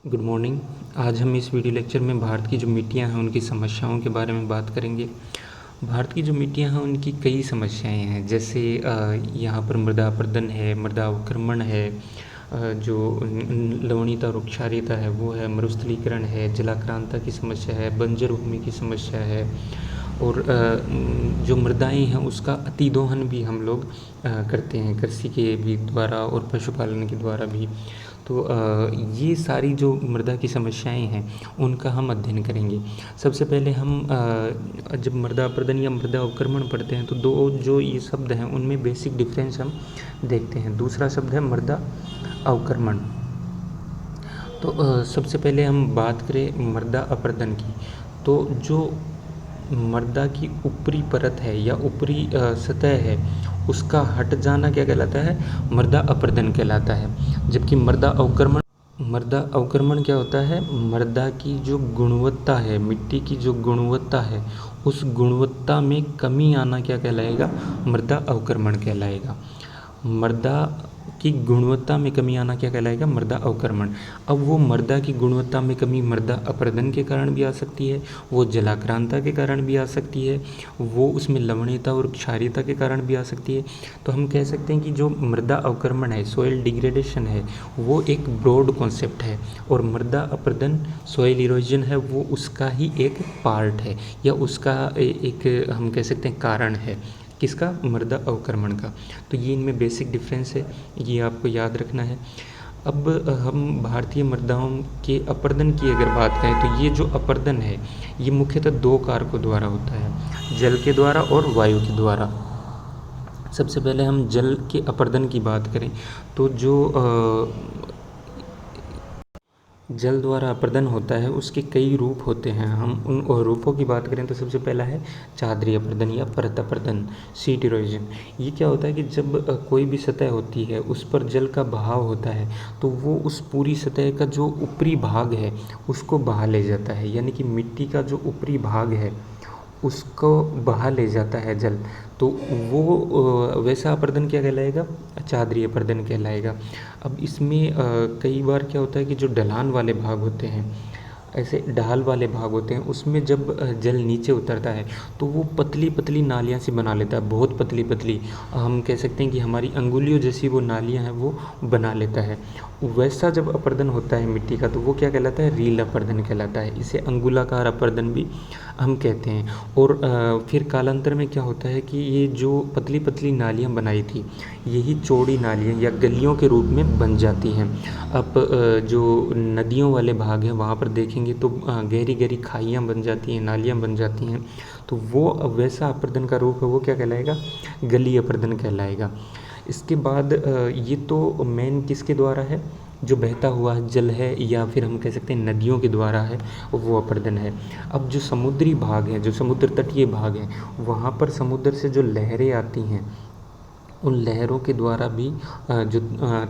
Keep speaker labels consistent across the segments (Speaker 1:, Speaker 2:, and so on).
Speaker 1: Good morning. आज हम इस वीडियो लेक्चर में भारत की जो मिट्टियाँ हैं उनकी समस्याओं के बारे में बात करेंगे। भारत की जो मिट्टियाँ हैं उनकी कई समस्याएं हैं, जैसे यहाँ पर मृदा अपरदन है, मृदा अवक्रमण है, जो लवणीयता और क्षारीयता है वो है, मरुस्थलीकरण है, जलाक्रांता की समस्या है, बंजर भूमि की समस्या है और जो मृदाएँ हैं उसका अतिदोहन भी हम लोग करते हैं कृषि के भी द्वारा और पशुपालन के द्वारा भी। तो ये सारी जो मृदा की समस्याएं हैं उनका हम अध्ययन करेंगे। सबसे पहले हम जब मृदा अपरदन या मृदा अवक्रमण पढ़ते हैं तो दो जो ये शब्द हैं उनमें बेसिक डिफरेंस हम देखते हैं। दूसरा शब्द है मृदा अवक्रमण। तो सबसे पहले हम बात करें मृदा अपरदन की, तो जो मृदा की ऊपरी परत है या ऊपरी सतह है उसका हट जाना क्या कहलाता है? मृदा अपरदन कहलाता है। जबकि मृदा अवक्रमण क्या होता है? मृदा की जो गुणवत्ता है, मिट्टी की जो गुणवत्ता है उस गुणवत्ता में कमी आना क्या कहलाएगा? मृदा अवक्रमण कहलाएगा। मृदा की गुणवत्ता में कमी आना क्या कहलाएगा? मृदा अवक्रमण। अब वो मृदा की गुणवत्ता में कमी मृदा अपरदन के कारण भी आ सकती है, वो जलाक्रांता के कारण भी आ सकती है, वो उसमें लवणीयता और क्षारीयता के कारण भी आ सकती है। तो हम कह सकते हैं कि जो मृदा अवक्रमण है, सॉइल डिग्रेडेशन है, वो एक ब्रॉड कॉन्सेप्ट है और मृदा अपरदन, सॉइल इरोजन है, वो उसका ही एक पार्ट है या उसका एक हम कह सकते हैं कारण है। किसका? मृदा अवक्रमण का। तो ये इनमें बेसिक डिफरेंस है, ये आपको याद रखना है। अब हम भारतीय मृदाओं के अपरदन की अगर बात करें तो ये जो अपरदन है ये मुख्यतः दो कारकों द्वारा होता है, जल के द्वारा और वायु के द्वारा। सबसे पहले हम जल के अपरदन की बात करें तो जो जल द्वारा अपरदन होता है उसके कई रूप होते हैं। हम उन रूपों की बात करें तो सबसे पहला है चादरी अपरदन या परत अपरदन, शीट इरोजन। ये क्या होता है कि जब कोई भी सतह होती है उस पर जल का बहाव होता है तो वो उस पूरी सतह का जो ऊपरी भाग है उसको बहा ले जाता है, यानी कि मिट्टी का जो ऊपरी भाग है उसको बहा ले जाता है जल। तो वो वैसा अपरदन क्या कहलाएगा? चादरी अपरदन कहलाएगा। अब इसमें कई बार क्या होता है कि जो ढलान वाले भाग होते हैं, ऐसे ढाल वाले भाग होते हैं, उसमें जब जल नीचे उतरता है तो वो पतली पतली नालियाँ सी बना लेता है, बहुत पतली पतली। हम कह सकते हैं कि हमारी अंगुलियों जैसी वो नालियाँ हैं वो बना लेता है। वैसा जब अपरदन होता है मिट्टी का तो वो क्या कहलाता है? रील अपरदन कहलाता है। इसे अंगुलाकार अपरदन भी हम कहते हैं। और फिर कालांतर में क्या होता है कि ये जो पतली पतली नालियाँ बनाई थी यही चौड़ी नालियाँ या गलियों के रूप में बन जाती हैं। अब जो नदियों वाले भाग हैं वहाँ पर देखेंगे तो गहरी गहरी खाइयाँ बन जाती हैं, नालियाँ बन जाती हैं। तो वो वैसा अपरदन का रूप है वो क्या कहलाएगा? गली अपरदन कहलाएगा। इसके बाद ये तो मेन किसके द्वारा है? जो बहता हुआ जल है या फिर हम कह सकते हैं नदियों के द्वारा है, वो अपरदन है। अब जो समुद्री भाग है, जो समुद्र तटीय भाग हैं, वहाँ पर समुद्र से जो लहरें आती हैं उन लहरों के द्वारा भी जो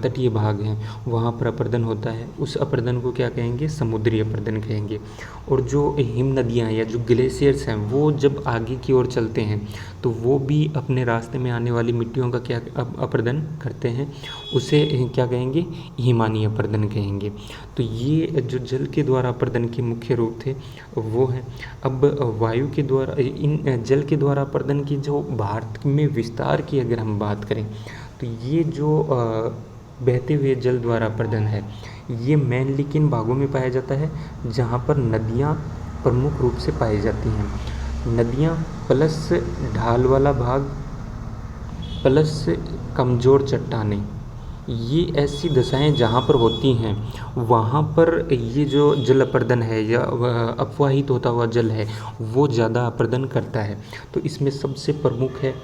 Speaker 1: तटीय भाग हैं वहाँ पर अपरदन होता है। उस अपरदन को क्या कहेंगे? समुद्री अपरदन कहेंगे। और जो हिम नदियाँ या जो ग्लेशियर्स हैं वो जब आगे की ओर चलते हैं तो वो भी अपने रास्ते में आने वाली मिट्टियों का क्या अपरदन करते हैं, उसे क्या कहेंगे? हिमानी अपरदन कहेंगे। तो ये जो जल के द्वारा अपरदन के मुख्य रूप थे वो हैं। अब वायु के द्वारा इन जल के द्वारा अपरदन की जो भारत में विस्तार की अगर हम बात करें तो ये जो बहते हुए जल द्वारा अपरदन है ये मेनली किन भागों में पाया जाता है? जहाँ पर नदियाँ प्रमुख रूप से पाई जाती हैं। नदियाँ प्लस ढाल वाला भाग प्लस कमज़ोर चट्टानें, ये ऐसी दशाएं जहाँ पर होती हैं वहाँ पर ये जो जल अपरदन है या अपवाहित होता हुआ जल है वो ज़्यादा अपरदन करता है। तो इसमें सबसे प्रमुख है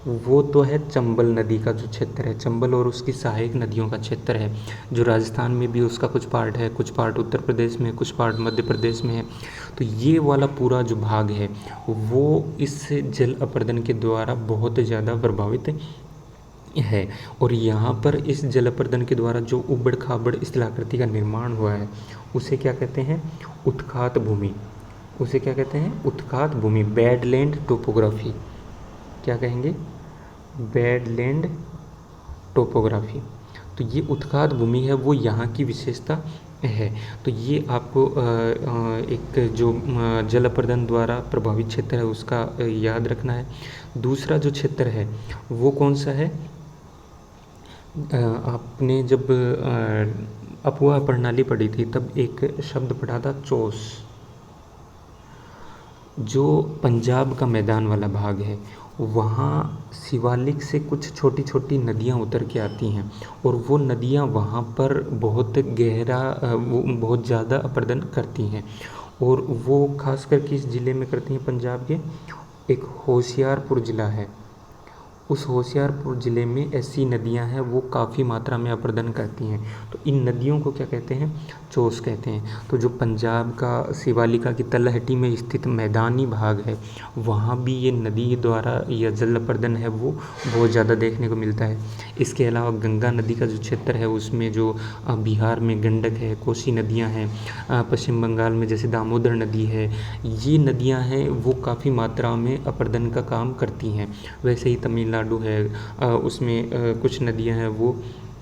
Speaker 1: वो तो है चंबल नदी का जो क्षेत्र है, चंबल और उसकी सहायक नदियों का क्षेत्र है, जो राजस्थान में भी उसका कुछ पार्ट है, कुछ पार्ट उत्तर प्रदेश में, कुछ पार्ट मध्य प्रदेश में है। तो ये वाला पूरा जो भाग है वो इस जल अपरदन के द्वारा बहुत ज़्यादा प्रभावित है। और यहाँ पर इस जल अपरदन के द्वारा जो उबड़ खाबड़ स्थलाकृति का निर्माण हुआ है उसे क्या कहते हैं? उत्खात भूमि। उसे क्या कहते हैं? उत्खात भूमि, बैडलैंड टोपोग्राफी। क्या कहेंगे? Badland topography. तो ये उत्खात भूमि है वो यहाँ की विशेषता है। तो ये आपको एक जो जल अपर्दन द्वारा प्रभावित क्षेत्र है उसका याद रखना है। दूसरा जो क्षेत्र है वो कौन सा है? आपने जब अपवाह प्रणाली पढ़ी थी तब एक शब्द पढ़ा था चोस। जो पंजाब का मैदान वाला भाग है वहाँ शिवालिक से कुछ छोटी छोटी नदियाँ उतर के आती हैं और वो नदियाँ वहाँ पर बहुत गहरा वो बहुत ज़्यादा अपर्दन करती हैं। और वो खासकर किस ज़िले में करती हैं? पंजाब के एक होशियारपुर ज़िला है, उस होशियारपुर ज़िले में ऐसी नदियां हैं वो काफ़ी मात्रा में अपर्दन करती हैं। तो इन नदियों को क्या कहते हैं? चोस कहते हैं। तो जो पंजाब का शिवालिका की तलहटी में स्थित मैदानी भाग है वहाँ भी ये नदी द्वारा या जल अपर्दन है वो बहुत ज़्यादा देखने को मिलता है। इसके अलावा गंगा नदी का जो क्षेत्र है उसमें जो बिहार में गंडक है, कोसी नदियाँ हैं, पश्चिम बंगाल में जैसे दामोदर नदी है, ये नदियाँ हैं वो काफ़ी मात्रा में अपर्दन का काम करती हैं। वैसे ही तमिलनाडु है उसमें कुछ नदियां हैं वो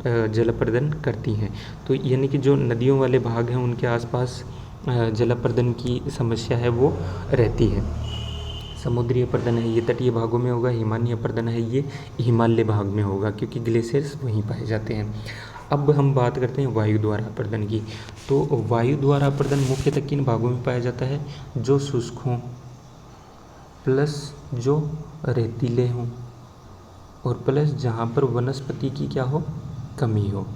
Speaker 1: जलापर्दन करती हैं। तो यानी कि जो नदियों वाले भाग हैं उनके आसपास जलापर्दन की समस्या है वो रहती है। समुद्री अपर्दन है ये तटीय भागों में होगा, हिमालयी अपर्दन है ये हिमालय भाग में होगा क्योंकि ग्लेशियर्स वहीं पाए जाते हैं। अब हम बात करते हैं वायु द्वारा अपर्दन की। तो वायु द्वारा अपर्दन मुख्यतः किन भागों में पाया जाता है? जो शुष्क हों प्लस जो रेतीले हों और प्लस जहाँ पर वनस्पति की क्या हो? कमी हो।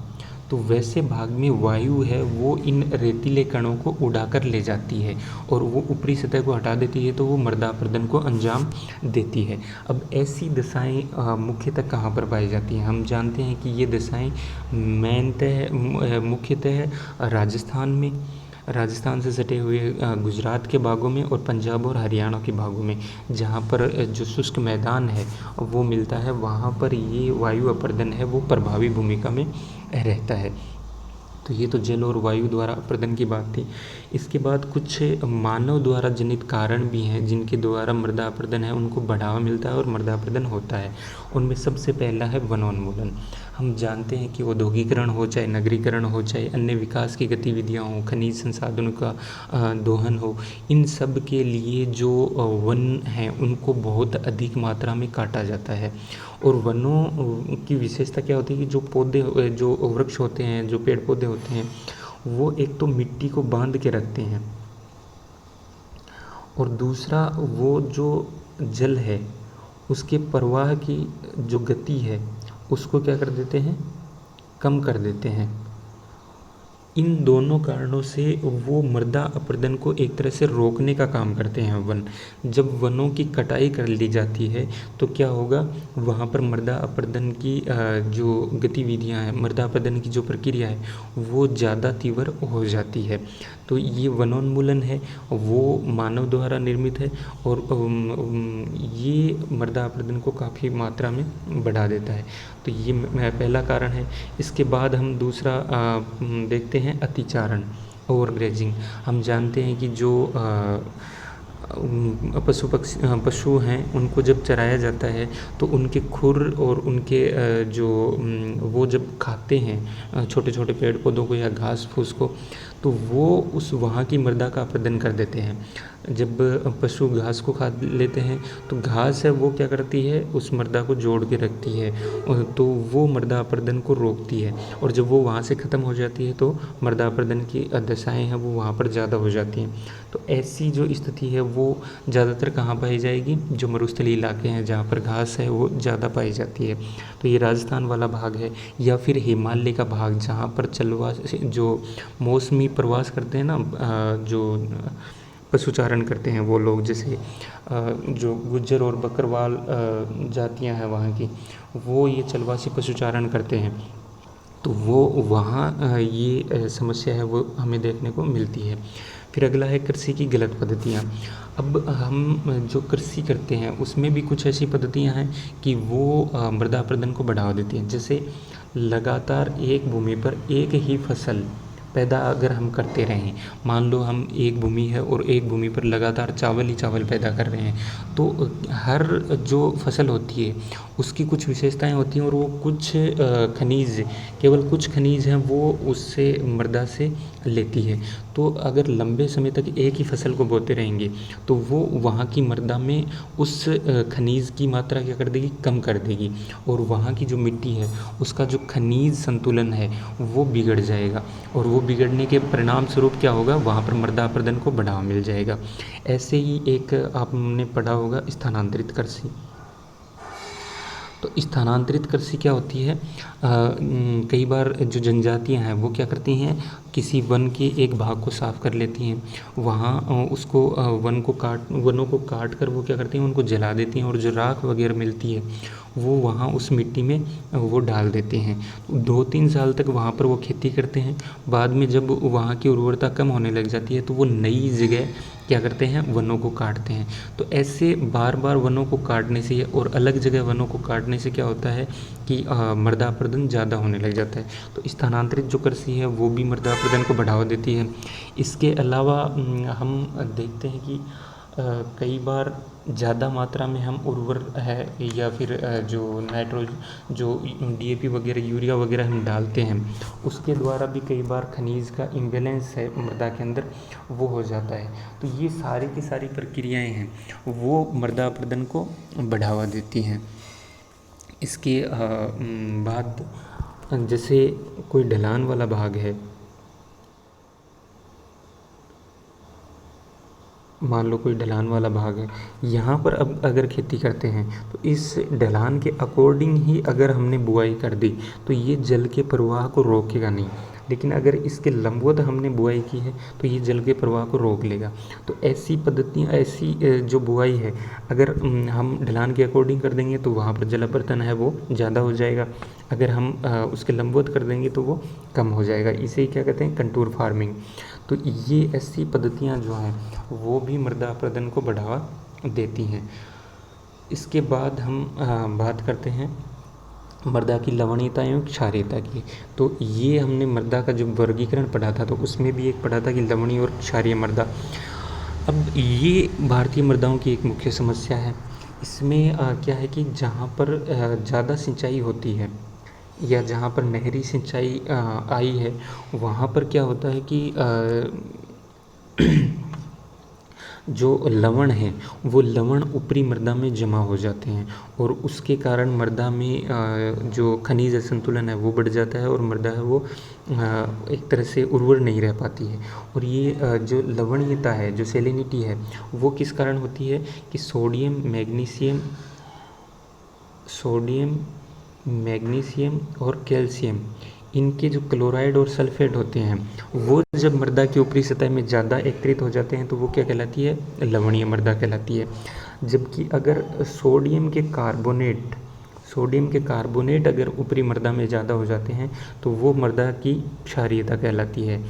Speaker 1: तो वैसे भाग में वायु है वो इन रेतीले कणों को उड़ाकर ले जाती है और वो ऊपरी सतह को हटा देती है, तो वो मृदा अपर्दन को अंजाम देती है। अब ऐसी दशाएं मुख्यतः कहाँ पर पाई जाती हैं? हम जानते हैं कि ये दशाएं मुख्यतः राजस्थान से सटे हुए गुजरात के भागों में और पंजाब और हरियाणा के भागों में जहाँ पर जो शुष्क मैदान है वो मिलता है वहाँ पर ये वायु अपर्दन है वो प्रभावी भूमिका में रहता है। तो ये तो जल और वायु द्वारा अपर्दन की बात थी। इसके बाद कुछ मानव द्वारा जनित कारण भी हैं जिनके द्वारा मृदा अपर्दन है उनको बढ़ावा मिलता है और मृदा अपर्दन होता है। उनमें सबसे पहला है वनोन्मूलन। हम जानते हैं कि औद्योगिकरण हो चाहे नगरीकरण हो चाहे अन्य विकास की गतिविधियाँ हों, खनिज संसाधनों का दोहन हो, इन सब के लिए जो वन हैं उनको बहुत अधिक मात्रा में काटा जाता है। और वनों की विशेषता क्या होती है कि जो पौधे जो वृक्ष होते हैं, जो पेड़ पौधे होते हैं वो एक तो मिट्टी को बांध के रखते हैं और दूसरा वो जो जल है उसके प्रवाह की जो गति है उसको क्या कर देते हैं? कम कर देते हैं। इन दोनों कारणों से वो मृदा अपर्दन को एक तरह से रोकने का काम करते हैं वन। जब वनों की कटाई कर ली जाती है तो क्या होगा? वहाँ पर मृदा अपर्दन की जो गतिविधियाँ हैं, मृदा अपर्दन की जो प्रक्रिया है वो ज़्यादा तीव्र हो जाती है। तो ये वनोन्मूलन है वो मानव द्वारा निर्मित है और ये मृदा अपर्दन को काफ़ी मात्रा में बढ़ा देता है। तो ये पहला कारण है। इसके बाद हम दूसरा देखते हैं अतिचारण, ओवरग्रेजिंग। हम जानते हैं कि जो पशु हैं उनको जब चराया जाता है तो उनके खुर और उनके जो वो जब खाते हैं छोटे छोटे पेड़ पौधों को या घास फूस को तो वो उस वहाँ की मृदा का अपर्दन कर देते हैं। जब पशु घास को खा लेते हैं तो घास है वो क्या करती है? उस मृदा को जोड़ के रखती है तो वो मृदा अपर्दन को रोकती है और जब वो वहाँ से ख़त्म हो जाती है तो मृदा अपर्दन की दशाएँ हैं वो वहाँ पर ज़्यादा हो जाती हैं। तो ऐसी जो स्थिति है वो ज़्यादातर कहाँ पाई जाएगी? जो मरुस्थलीय इलाके हैं जहाँ पर घास है वो ज़्यादा पाई जाती है। तो ये राजस्थान वाला भाग है या फिर हिमालय का भाग जहाँ पर चलवा जो मौसमी प्रवास करते हैं ना, जो पशुचारण करते हैं वो लोग, जैसे जो गुज्जर और बकरवाल जातियाँ हैं वहाँ की, वो ये चलवासी पशुचारण करते हैं। तो वो वहाँ ये समस्या है वो हमें देखने को मिलती है। फिर अगला है कृषि की गलत पद्धतियाँ। अब हम जो कृषि करते हैं उसमें भी कुछ ऐसी पद्धतियाँ हैं कि वो मृदा अपर्दन को बढ़ावा देती हैं। जैसे लगातार एक भूमि पर एक ही फसल पैदा अगर हम करते रहें, मान लो हम एक भूमि है और एक भूमि पर लगातार चावल ही चावल पैदा कर रहे हैं, तो हर जो फसल होती है उसकी कुछ विशेषताएं होती हैं और वो कुछ खनिज, केवल कुछ खनिज हैं वो उससे मृदा से लेती है। तो अगर लंबे समय तक एक ही फसल को बोते रहेंगे तो वो वहाँ की मृदा में उस खनिज की मात्रा क्या कर देगी, कम कर देगी, और वहाँ की जो मिट्टी है उसका जो खनिज संतुलन है वो बिगड़ जाएगा, और वो बिगड़ने के परिणाम स्वरूप क्या होगा, वहाँ पर मृदा अपरदन को बढ़ावा मिल जाएगा। ऐसे ही एक आपने पढ़ा होगा स्थानांतरित कृषि। तो स्थानांतरित कृषि क्या होती है, कई बार जो जनजातियां हैं वो क्या करती हैं, किसी वन के एक भाग को साफ कर लेती हैं, वहाँ उसको वनों को काट कर वो क्या करती हैं, उनको जला देती हैं, और जो राख वगैरह मिलती है वो वहाँ उस मिट्टी में वो डाल देते हैं। 2-3 साल तक वहाँ पर वो खेती करते हैं। बाद में जब वहाँ की उर्वरता कम होने लग जाती है तो वो नई जगह क्या करते हैं, वनों को काटते हैं। तो ऐसे बार बार वनों को काटने से और अलग जगह वनों को काटने से क्या होता है कि मृदा अपरदन ज़्यादा होने लग जाता है। तो स्थानांतरित जो कृषि है वो भी मृदा अपरदन को बढ़ावा देती है। इसके अलावा हम देखते हैं कि कई बार ज़्यादा मात्रा में हम उर्वर है या फिर जो डीएपी वगैरह, यूरिया वगैरह हम डालते हैं, उसके द्वारा भी कई बार खनिज का इम्बैलेंस है मृदा के अंदर वो हो जाता है। तो ये सारी की सारी प्रक्रियाएं हैं वो मृदा अपरदन को बढ़ावा देती हैं। इसके बाद जैसे कोई ढलान वाला भाग है, मान लो कोई ढलान वाला भाग है, यहाँ पर अब अगर खेती करते हैं तो इस ढलान के अकॉर्डिंग ही अगर हमने बुआई कर दी तो ये जल के प्रवाह को रोकेगा नहीं, लेकिन अगर इसके लंबवत हमने बुआई की है तो ये जल के प्रवाह को रोक लेगा। तो ऐसी पद्धतियाँ, ऐसी जो बुआई है अगर हम ढलान के अकॉर्डिंग कर देंगे तो वहाँ पर जल अपरदन है वो ज़्यादा हो जाएगा, अगर हम उसके लंबवत कर देंगे तो वो कम हो जाएगा। इसे ही क्या कहते हैं, कंटूर फार्मिंग। तो ये ऐसी पद्धतियाँ जो हैं वो भी मृदा अपरदन को बढ़ावा देती हैं। इसके बाद हम बात करते हैं मृदा की लवणीयता एवं क्षारीयता की। तो ये हमने मृदा का जो वर्गीकरण पढ़ा था तो उसमें भी एक पढ़ा था कि लवणीय और क्षारीय मृदा। अब ये भारतीय मृदाओं की एक मुख्य समस्या है। इसमें क्या है कि जहाँ पर ज़्यादा सिंचाई होती है या जहाँ पर नहरी सिंचाई आई है वहाँ पर क्या होता है कि जो लवण हैं वो लवण ऊपरी मृदा में जमा हो जाते हैं और उसके कारण मृदा में जो खनिज संतुलन है वो बढ़ जाता है और मृदा है वो एक तरह से उर्वर नहीं रह पाती है। और ये जो लवणीयता है, जो सेलिनिटी है, वो किस कारण होती है कि सोडियम मैग्नीशियम और कैल्शियम, इनके जो क्लोराइड और सल्फेट होते हैं वो जब मृदा की ऊपरी सतह में ज़्यादा एकत्रित हो जाते हैं तो वो क्या कहलाती है, लवणीय मृदा कहलाती है। जबकि अगर सोडियम के कार्बोनेट अगर ऊपरी मृदा में ज़्यादा हो जाते हैं तो वो मृदा की क्षारीयता कहलाती है।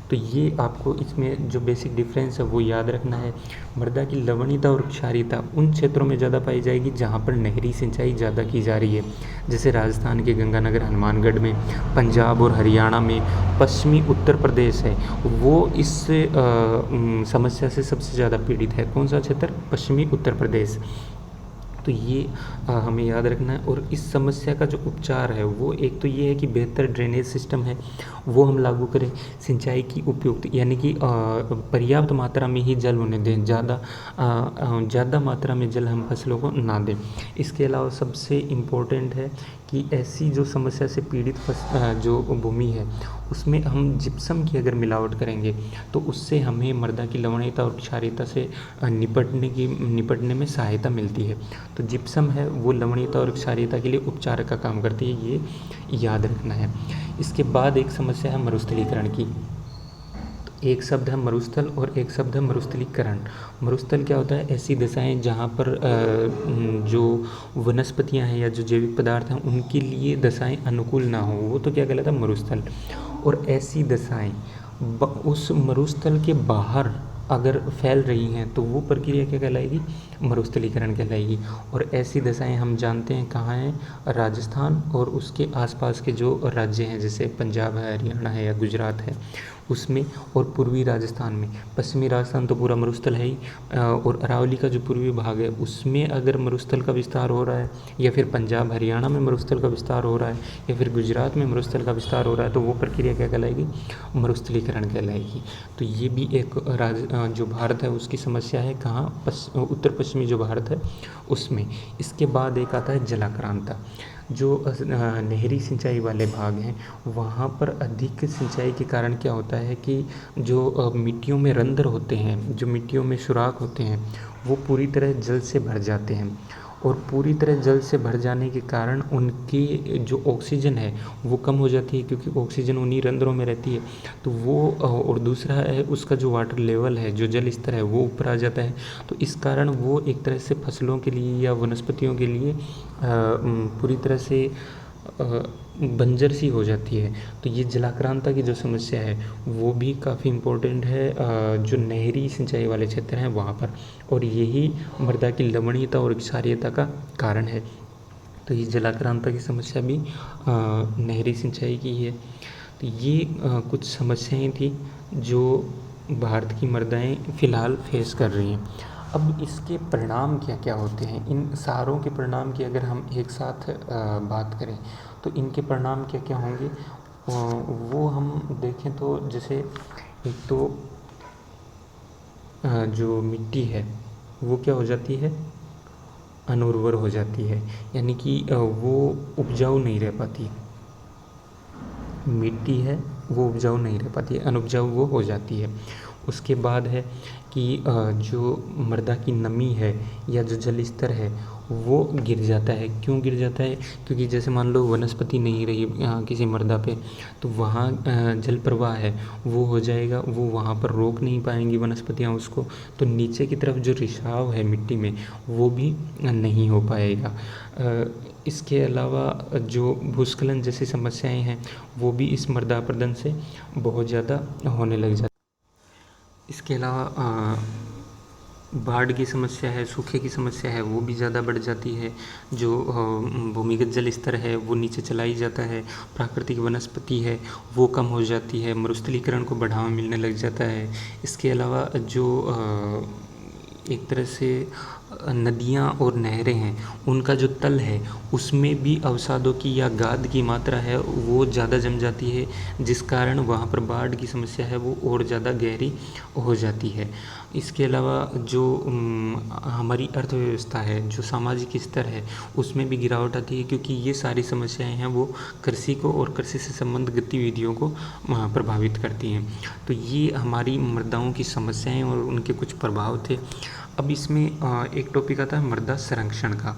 Speaker 1: तो ये आपको इसमें जो बेसिक डिफरेंस है वो याद रखना है। मृदा की लवणीयता और क्षारीयता उन क्षेत्रों में ज़्यादा पाई जाएगी जहाँ पर नहरी सिंचाई ज़्यादा की जा रही है, जैसे राजस्थान के गंगानगर हनुमानगढ़ में, पंजाब और हरियाणा में, पश्चिमी उत्तर प्रदेश है वो इस समस्या से सबसे ज़्यादा पीड़ित है। कौन सा क्षेत्र, पश्चिमी उत्तर प्रदेश। तो ये हमें याद रखना है। और इस समस्या का जो उपचार है वो एक तो ये है कि बेहतर ड्रेनेज सिस्टम है वो हम लागू करें, सिंचाई की उपयुक्त यानी कि पर्याप्त मात्रा में ही जल होने दें, ज़्यादा मात्रा में जल हम फसलों को ना दें। इसके अलावा सबसे इम्पोर्टेंट है कि ऐसी जो समस्या से पीड़ित जो भूमि है उसमें हम जिप्सम की अगर मिलावट करेंगे तो उससे हमें मृदा की लवणीयता और क्षारीयता से निपटने में सहायता मिलती है। तो जिप्सम है वो लवणीयता और क्षारीयता के लिए उपचार का काम करती है, ये याद रखना है। इसके बाद एक समस्या है मरुस्थलीकरण की। तो एक शब्द है मरुस्थल और एक शब्द है मरुस्थलीकरण। मरुस्थल क्या होता है, ऐसी दशाएं जहाँ पर जो वनस्पतियाँ हैं या जो जैविक पदार्थ हैं उनके लिए दशाएं अनुकूल ना हो, वो तो क्या कहलाता है, मरुस्थल। और ऐसी दशाएं उस मरुस्थल के बाहर अगर फैल रही हैं तो वो प्रक्रिया क्या कहलाएगी, मरुस्थलीकरण कहलाएगी। और ऐसी दशाएं हम जानते हैं कहाँ हैं, राजस्थान और उसके आसपास के जो राज्य हैं जैसे पंजाब है, हरियाणा है या गुजरात है, उसमें, और पूर्वी राजस्थान में। पश्चिमी राजस्थान तो पूरा मरुस्थल है ही, और अरावली का जो पूर्वी भाग है उसमें अगर मरुस्थल का विस्तार हो रहा है, या फिर पंजाब हरियाणा में मरुस्थल का विस्तार हो रहा है, या फिर गुजरात में मरुस्थल का विस्तार हो रहा है, तो वो प्रक्रिया क्या कहलाएगी? मरुस्थलीकरण कहलाएगी। तो ये भी एक जो भारत है उसकी समस्या है। कहाँ? उत्तर पश्चिमी जो भारत है उसमें। इसके बाद एक आता है जलाक्रांता। जो नहरी सिंचाई वाले भाग हैं वहाँ पर अधिक सिंचाई के कारण क्या होता है कि जो मिट्टियों में रंध्र होते हैं, जो मिट्टियों में सुराख होते हैं, वो पूरी तरह जल से भर जाते हैं, और पूरी तरह जल से भर जाने के कारण उनकी जो ऑक्सीजन है वो कम हो जाती है, क्योंकि ऑक्सीजन उन्हीं रंध्रों में रहती है। तो वो और दूसरा है उसका जो वाटर लेवल है, जो जल स्तर है वो ऊपर आ जाता है। तो इस कारण वो एक तरह से फसलों के लिए या वनस्पतियों के लिए पूरी तरह से बंजर सी हो जाती है। तो ये जलाक्रांता की जो समस्या है वो भी काफ़ी इम्पोर्टेंट है जो नहरी सिंचाई वाले क्षेत्र हैं वहाँ पर, और यही मृदा की लवणीयता और क्षारीयता का कारण है। तो ये जलाक्रांता की समस्या भी नहरी सिंचाई की है। तो ये कुछ समस्याएं थी जो भारत की मृदाएं फ़िलहाल फेस कर रही हैं। अब इसके परिणाम क्या क्या होते हैं? इन सारों के परिणाम की अगर हम एक साथ बात करें तो इनके परिणाम क्या क्या होंगे वो हम देखें तो जैसे एक तो जो मिट्टी है वो क्या हो जाती है? अनुर्वर हो जाती है, यानी कि वो उपजाऊ नहीं रह पाती। मिट्टी है वो उपजाऊ नहीं रह पाती है, अनुपजाऊ वो हो जाती है। उसके बाद है कि जो मृदा की नमी है या जो जल स्तर है वो गिर जाता है। क्यों गिर जाता है? क्योंकि जैसे मान लो वनस्पति नहीं रही किसी मृदा पे, तो वहाँ जल प्रवाह है वो हो जाएगा, वो वहाँ पर रोक नहीं पाएंगी वनस्पतियाँ उसको, तो नीचे की तरफ जो रिसाव है मिट्टी में वो भी नहीं हो पाएगा। इसके अलावा जो भूस्खलन जैसी समस्याएं हैं वो भी इस मृदा अपरदन से बहुत ज़्यादा होने लग जाती है। इसके अलावा बाढ़ की समस्या है, सूखे की समस्या है वो भी ज़्यादा बढ़ जाती है। जो भूमिगत जल स्तर है वो नीचे चला ही जाता है। प्राकृतिक वनस्पति है वो कम हो जाती है, मरुस्थलीकरण को बढ़ावा मिलने लग जाता है। इसके अलावा जो एक तरह से नदियाँ और नहरें हैं उनका जो तल है उसमें भी अवसादों की या गाद की मात्रा है वो ज़्यादा जम जाती है, जिस कारण वहाँ पर बाढ़ की समस्या है वो और ज़्यादा गहरी हो जाती है। इसके अलावा जो हमारी अर्थव्यवस्था है, जो सामाजिक स्तर है उसमें भी गिरावट आती है, क्योंकि ये सारी समस्याएं हैं वो कृषि को और कृषि से संबंधित गतिविधियों को प्रभावित करती हैं। तो ये हमारी मृदाओं की समस्याएं और उनके कुछ प्रभाव थे। अब इसमें एक टॉपिक आता है मृदा संरक्षण का।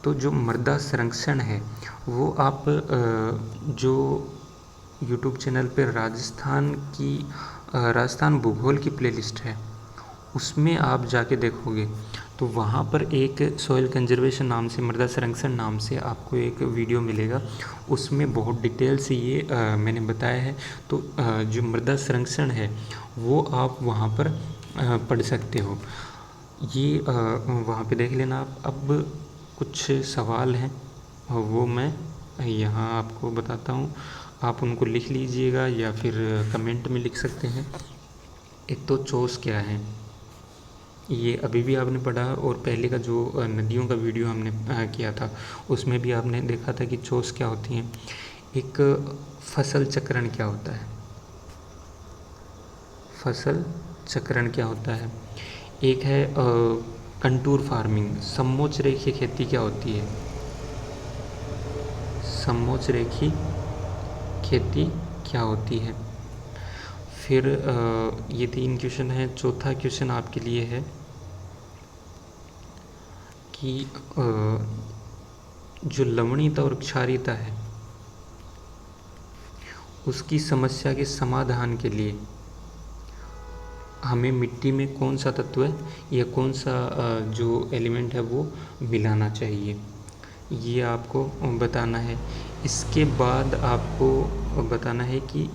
Speaker 1: तो जो मृदा संरक्षण है वो आप जो यूट्यूब चैनल पे राजस्थान भूगोल की प्लेलिस्ट है उसमें आप जाके देखोगे तो वहाँ पर एक सॉइल कंजर्वेशन नाम से, मृदा संरक्षण नाम से आपको एक वीडियो मिलेगा। उसमें बहुत डिटेल से ये मैंने बताया है। तो जो मृदा संरक्षण है वो आप वहाँ पर पढ़ सकते हो। ये वहाँ पे देख लेना आप। अब कुछ सवाल हैं वो मैं यहाँ आपको बताता हूँ, आप उनको लिख लीजिएगा या फिर कमेंट में लिख सकते हैं। एक तो चोस क्या है, ये अभी भी आपने पढ़ा, और पहले का जो नदियों का वीडियो हमने किया था उसमें भी आपने देखा था कि चोस क्या होती हैं। एक फसल चक्रण क्या होता है, फसल चक्रण क्या होता है। एक है कंटूर फार्मिंग, समोच्च रेखीय खेती क्या होती है, समोच्च रेखीय खेती क्या होती है। फिर ये 3 क्वेश्चन हैं। चौथा क्वेश्चन आपके लिए है कि जो लवणीयता और क्षारीयता है उसकी समस्या के समाधान के लिए हमें मिट्टी में कौन सा तत्व है या कौन सा जो एलिमेंट है वो मिलाना चाहिए, ये आपको बताना है। इसके बाद आपको बताना है कि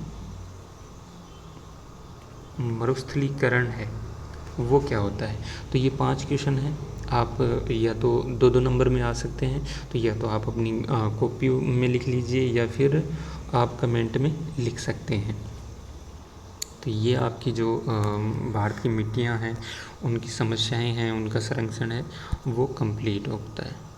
Speaker 1: मरुस्थलीकरण है वो क्या होता है। तो ये 5 क्वेश्चन हैं। आप या तो 2-2 नंबर में आ सकते हैं, तो या तो आप अपनी कॉपी में लिख लीजिए या फिर आप कमेंट में लिख सकते हैं। तो ये आपकी जो भारत की मिट्टियाँ हैं, उनकी समस्याएं हैं, उनका संरक्षण है, वो कंप्लीट होता है।